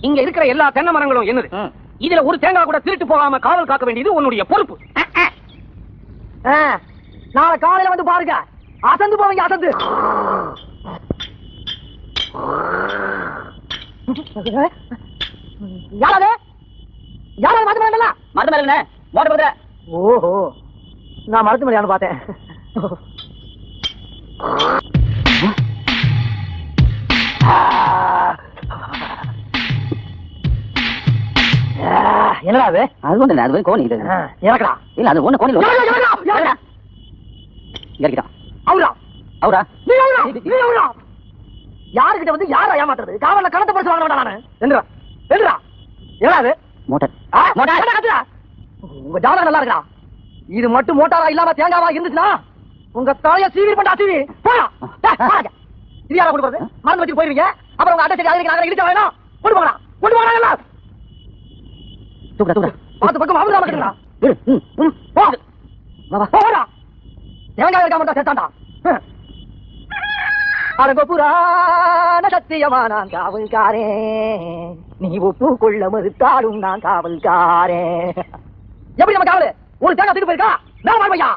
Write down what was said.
இங்க இருக்கிற எல்லா தென்னை மரங்களும் என்னது? இதுல ஒரு தேங்காய் கூட திருட்டு போகாம காவல் காக்க வேண்டியது உன்னுடைய பொறுப்பு. நாளை காலையில வந்து பாருங்க, அசந்து போவீங்க, அசந்து. யாராவது யாராவது மருந்து மேல மருந்து மேல மோட்டர் பத்திர. ஓஹோ, நான் மருந்து மேலையானு பார்த்தேன். என்னடா அது? அது ஒண்ணு அது கோணி. இது இறக்கடா. இல்ல அது ஒண்ணு கோணி இறக்கிட்டான். அவரா அவரா நீ அவரா நீ அவரா? யாருக்கிட்ட வந்து யாரா ஏமாத்துறது? காவல்ல கணத்தை பரிசு வாங்க மாட்டான் நானு. என்றா என்றா என்னடா அது? மோட்டார் மோட்டார் கத்துறா. உங்க ஜாதகம் நல்லா இருக்கா? இது மட்டும் மோட்டாரா இல்லாம தேங்காவா இருந்துச்சுன்னா உங்க தலைய சீவி பண்ணா சீவி போடா. இது யாரா கொண்டு போறது? மறந்து வச்சுட்டு போயிருவீங்க. அப்புறம் உங்க அட்டை சரி அதுக்கு இடிச்ச வேணும். கொண்டு போகலாம் கொண்டு போகலாம். எல்லாம் தூக்குடா தூக்குடா. பார்த்து பக்கம் அவரு தான் கட்டுறா. போடா. தேங்காய் இருக்க மாட்டா சேர்த்தாண்டா. அடங்கோ புராண சத்தியமா நான் காவல்காரே, நீ ஒப்புக்கொள்ள மறுத்தாலும் நான் காவல்காரே. எப்படி நம்ம காவல்? ஒரு தேங்காய் தூக்கி போயிருக்கா? நான் வாழ்வையா?